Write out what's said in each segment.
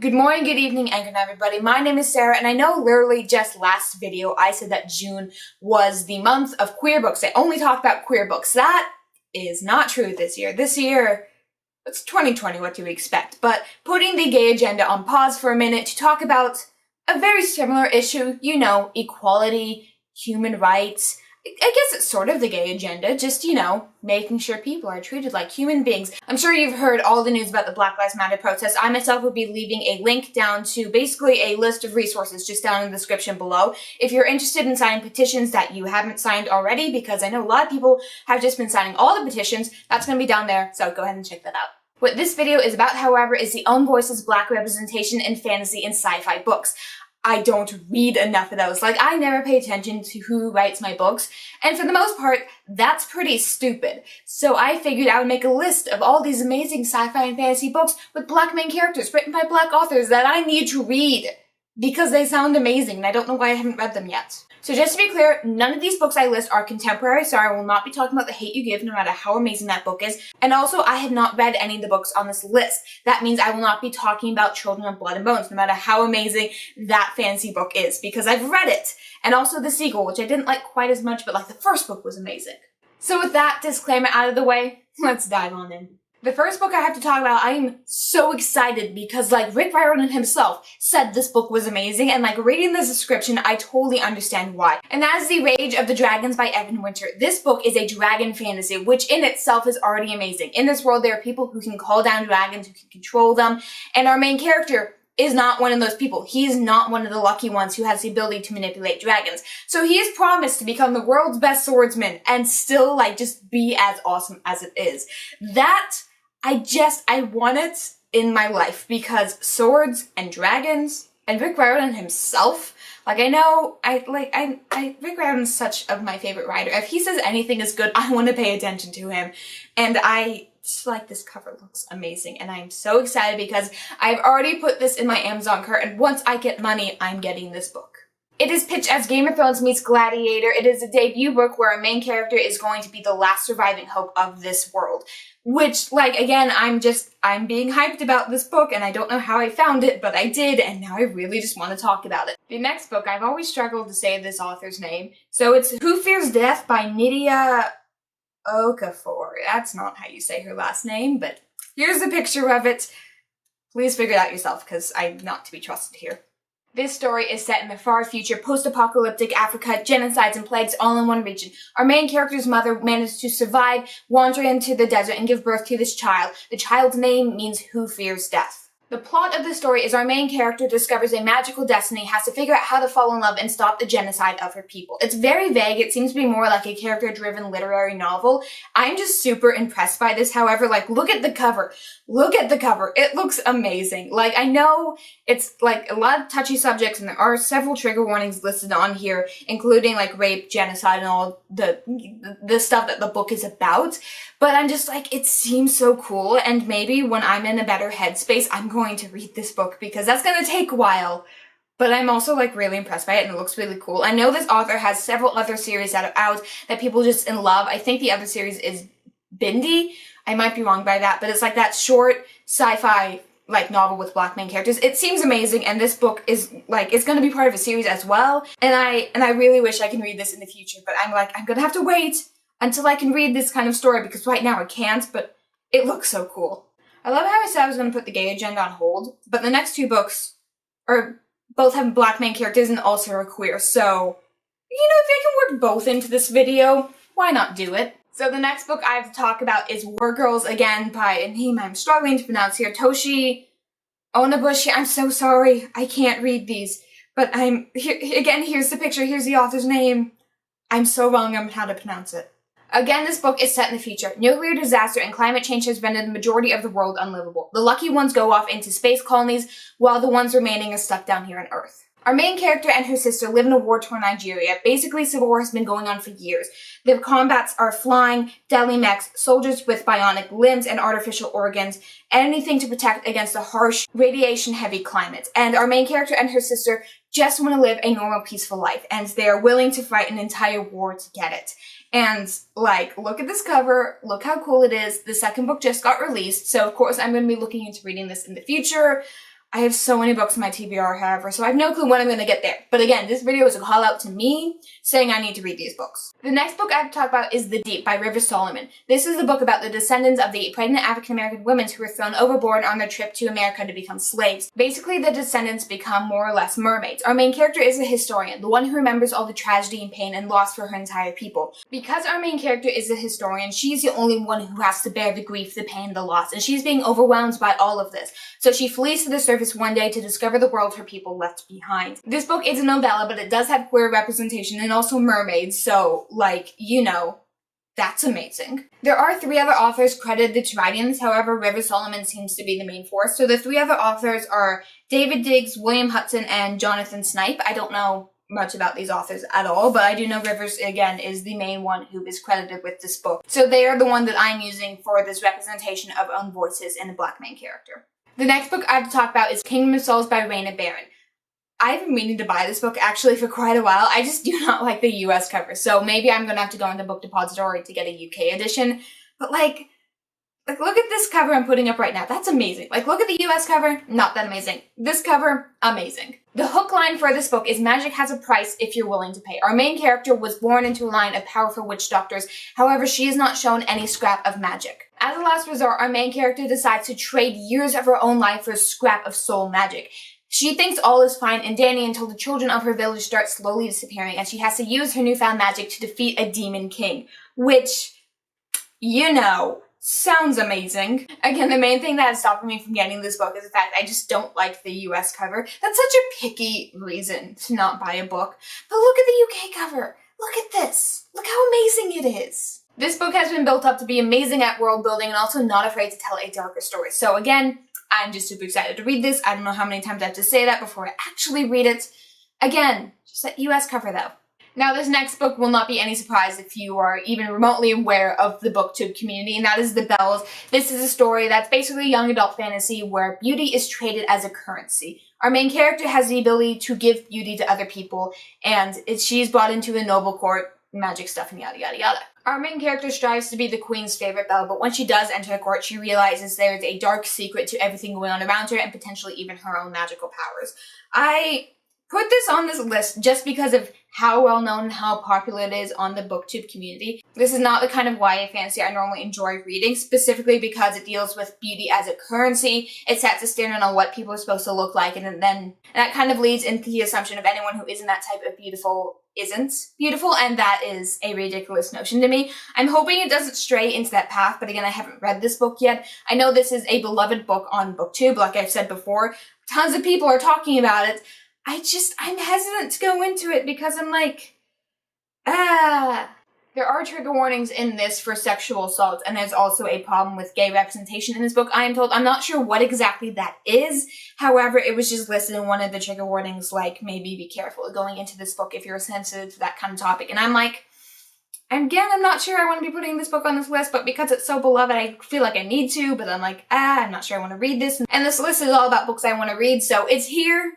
Good morning, good evening, and good night, everybody. My name is Sarah, and I know literally just last video I said that June was the month of queer books. I only talked about queer books. That is not true this year. This year, it's 2020, what do we expect? But putting the gay agenda on pause for a minute to talk about a very similar issue, you know, equality, human rights. I guess it's sort of the gay agenda, just, you know, making sure people are treated like human beings. I'm sure you've heard all the news about the Black Lives Matter protest. I myself will be leaving a link down to basically a list of resources just down in the description below. If you're interested in signing petitions that you haven't signed already, because I know a lot of people have just been signing all the petitions, that's going to be down there, so go ahead and check that out. What this video is about, however, is the Own Voices Black representation in fantasy and sci-fi books. I don't read enough of those. Like, I never pay attention to who writes my books, and for the most part, that's pretty stupid. So I figured I would make a list of all these amazing sci-fi and fantasy books with black main characters written by black authors that I need to read because they sound amazing, and I don't know why I haven't read them yet. So just to be clear, none of these books I list are contemporary, so I will not be talking about The Hate U Give, no matter how amazing that book is. And also, I have not read any of the books on this list. That means I will not be talking about Children of Blood and Bones, no matter how amazing that fantasy book is, because I've read it. And also the sequel, which I didn't like quite as much, but like the first book was amazing. So with that disclaimer out of the way, let's dive on in. The first book I have to talk about, I am so excited because, like, Rick Riordan himself said this book was amazing, and, like, reading the description, I totally understand why. And that is The Rage of the Dragons by Evan Winter. This book is a dragon fantasy, which in itself is already amazing. In this world, there are people who can call down dragons, who can control them, and our main character is not one of those people. He's not one of the lucky ones who has the ability to manipulate dragons. So he is promised to become the world's best swordsman and still, like, just be as awesome as it is. That I want it in my life because swords and dragons and Rick Riordan himself, like, I know, Rick Riordan's such of my favorite writer. If he says anything is good, I want to pay attention to him. And I just like this cover looks amazing. And I'm so excited because I've already put this in my Amazon cart, and once I get money, I'm getting this book. It is pitched as Game of Thrones meets Gladiator. It is a debut book where our main character is going to be the last surviving hope of this world. Which, like, again, I'm being hyped about this book, and I don't know how I found it, but I did, and now I really just want to talk about it. The next book, I've always struggled to say this author's name, so it's Who Fears Death by Nydia Okafor. That's not how you say her last name, but here's a picture of it. Please figure it out yourself, because I'm not to be trusted here. This story is set in the far future, post-apocalyptic Africa, genocides and plagues all in one region. Our main character's mother managed to survive, wander into the desert, and give birth to this child. The child's name means Who Fears Death. The plot of the story is our main character discovers a magical destiny, has to figure out how to fall in love and stop the genocide of her people. It's very vague. It seems to be more like a character-driven literary novel. I'm just super impressed by this, however. Like, look at the cover. Look at the cover. It looks amazing. Like, I know it's, like, a lot of touchy subjects, and there are several trigger warnings listed on here, including, like, rape, genocide, and all the stuff that the book is about. But I'm just like, it seems so cool, and maybe when I'm in a better headspace, I'm going to read this book, because that's gonna take a while. But I'm also, like, really impressed by it, and it looks really cool. I know this author has several other series that are out that people just in love. I think the other series is Bindi. I might be wrong by that, but it's like that short sci-fi, like, novel with black main characters. It seems amazing, and this book is, like, it's gonna be part of a series as well. And I really wish I can read this in the future, but I'm like, I'm gonna have to wait until I can read this kind of story, because right now I can't, but it looks so cool. I love how I said I was going to put the gay agenda on hold, but the next two books are both have black main characters and also are queer, so, you know, if I can work both into this video, why not do it? So the next book I have to talk about is War Girls, again, by a name I'm struggling to pronounce here, Toshi Onabushi. I'm so sorry, I can't read these, but here's the picture, here's the author's name. I'm so wrong on how to pronounce it. Again, this book is set in the future. Nuclear disaster and climate change has rendered the majority of the world unlivable. The lucky ones go off into space colonies, while the ones remaining are stuck down here on Earth. Our main character and her sister live in a war-torn Nigeria. Basically, civil war has been going on for years. The combats are flying, deadly mechs, soldiers with bionic limbs and artificial organs, and anything to protect against the harsh, radiation-heavy climate. And our main character and her sister just want to live a normal, peaceful life, and they are willing to fight an entire war to get it. And, like, look at this cover, look how cool it is. The second book just got released, so of course I'm going to be looking into reading this in the future. I have so many books in my TBR, however, so I have no clue when I'm going to get there. But again, this video is a call out to me saying I need to read these books. The next book I have to talk about is The Deep by River Solomon. This is a book about the descendants of the pregnant African-American women who were thrown overboard on their trip to America to become slaves. Basically, the descendants become more or less mermaids. Our main character is a historian, the one who remembers all the tragedy and pain and loss for her entire people. Because our main character is a historian, she's the only one who has to bear the grief, the pain, the loss, and she's being overwhelmed by all of this. So she flees to the surface one day to discover the world her people left behind. This book is a novella, but it does have queer representation and also mermaids, so, like, you know, that's amazing. There are 3 other authors credited to writing this, however, River Solomon seems to be the main force. So the 3 other authors are David Diggs, William Hudson, and Jonathan Snipe. I don't know much about these authors at all, but I do know Rivers, again, is the main one who is credited with this book. So they are the one that I'm using for this representation of own voices in a Black main character. The next book I have to talk about is Kingdom of Souls by Raina Barron. I've been meaning to buy this book actually for quite a while. I just do not like the US cover, so maybe I'm gonna have to go into Book Depository to get a UK edition. But like look at this cover I'm putting up right now. That's amazing. Like, look at the US cover, not that amazing. This cover, amazing. The hook line for this book is magic has a price if you're willing to pay. Our main character was born into a line of powerful witch doctors. However, she is not shown any scrap of magic. As a last resort, our main character decides to trade years of her own life for a scrap of soul magic. She thinks all is fine and dandy until the children of her village start slowly disappearing and she has to use her newfound magic to defeat a demon king. Which, you know, sounds amazing. Again, the main thing that is stopping me from getting this book is the fact I just don't like the US cover. That's such a picky reason to not buy a book. But look at the UK cover. Look at this. Look how amazing it is. This book has been built up to be amazing at world building and also not afraid to tell a darker story. So again, I'm just super excited to read this. I don't know how many times I have to say that before I actually read it. Again, just that US cover though. Now, this next book will not be any surprise if you are even remotely aware of the booktube community, and that is The Bells. This is a story that's basically young adult fantasy where beauty is traded as a currency. Our main character has the ability to give beauty to other people, and she's brought into a noble court, magic stuff, and yada yada yada. Our main character strives to be the queen's favorite belle, but when she does enter the court, she realizes there's a dark secret to everything going on around her and potentially even her own magical powers. I put this on this list just because of how well known and how popular it is on the booktube community. This is not the kind of YA fantasy I normally enjoy reading, specifically because it deals with beauty as a currency. It sets a standard on what people are supposed to look like, and then that kind of leads into the assumption of anyone who isn't that type of beautiful isn't beautiful, and that is a ridiculous notion to me. I'm hoping it doesn't stray into that path, but again, I haven't read this book yet. I know this is a beloved book on booktube, like I've said before. Tons of people are talking about it. I'm hesitant to go into it because I'm like, There are trigger warnings in this for sexual assault, and there's also a problem with gay representation in this book, I am told. I'm not sure what exactly that is. However, it was just listed in one of the trigger warnings, like, maybe be careful going into this book if you're sensitive to that kind of topic. And I'm like, again, I'm not sure I want to be putting this book on this list, but because it's so beloved, I feel like I need to, but I'm like, I'm not sure I want to read this. And this list is all about books I want to read, so it's here.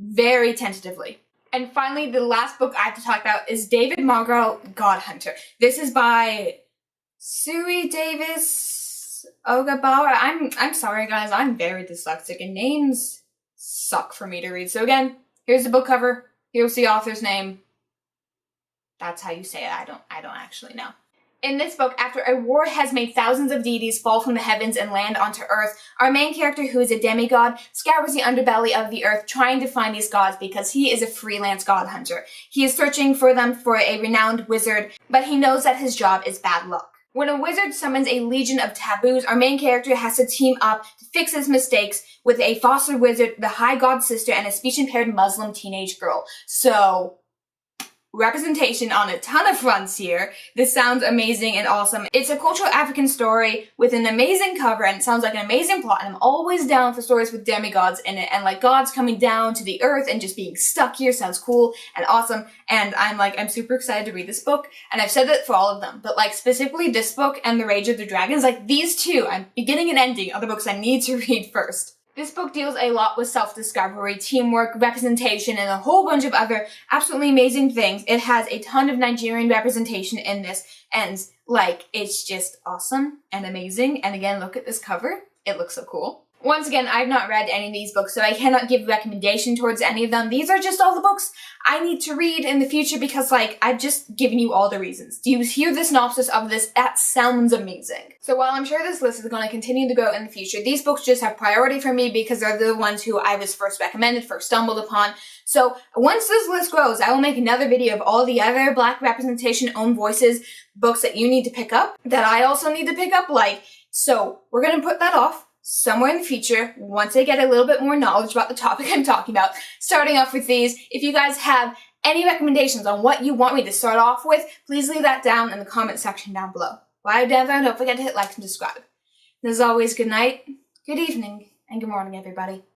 Very tentatively. And finally, the last book I have to talk about is David Margrell, God Hunter. This is by Sui Davis Ogabara. I'm sorry guys, I'm very dyslexic and names suck for me to read. So again, here's the book cover, here's the author's name. That's how you say it, I don't actually know. In this book, after a war has made thousands of deities fall from the heavens and land onto Earth, our main character, who is a demigod, scours the underbelly of the Earth trying to find these gods because he is a freelance god hunter. He is searching for them for a renowned wizard, but he knows that his job is bad luck. When a wizard summons a legion of taboos, our main character has to team up to fix his mistakes with a foster wizard, the high god sister, and a speech-impaired Muslim teenage girl. So, representation on a ton of fronts here. This sounds amazing and awesome. It's a cultural African story with an amazing cover, and it sounds like an amazing plot, and I'm always down for stories with demigods in it, and like gods coming down to the earth and just being stuck here sounds cool and awesome, and I'm super excited to read this book, and I've said that for all of them, but like specifically this book and The Rage of the Dragons, like these two, beginning and ending, are the books I need to read first. This book deals a lot with self-discovery, teamwork, representation, and a whole bunch of other absolutely amazing things. It has a ton of Nigerian representation in this, and like, it's just awesome and amazing. And again, look at this cover. It looks so cool. Once again, I've not read any of these books, so I cannot give a recommendation towards any of them. These are just all the books I need to read in the future because, like, I've just given you all the reasons. Do you hear the synopsis of this? That sounds amazing. So while I'm sure this list is going to continue to grow in the future, these books just have priority for me because they're the ones who I was first recommended, first stumbled upon. So once this list grows, I will make another video of all the other Black representation, own voices, books that you need to pick up, that I also need to pick up, so we're going to put that off somewhere in the future, once I get a little bit more knowledge about the topic I'm talking about. Starting off with these, if you guys have any recommendations on what you want me to start off with, please leave that down in the comment section down below. While you're down there, don't forget to hit like and subscribe. And as always, good night, good evening, and good morning, everybody.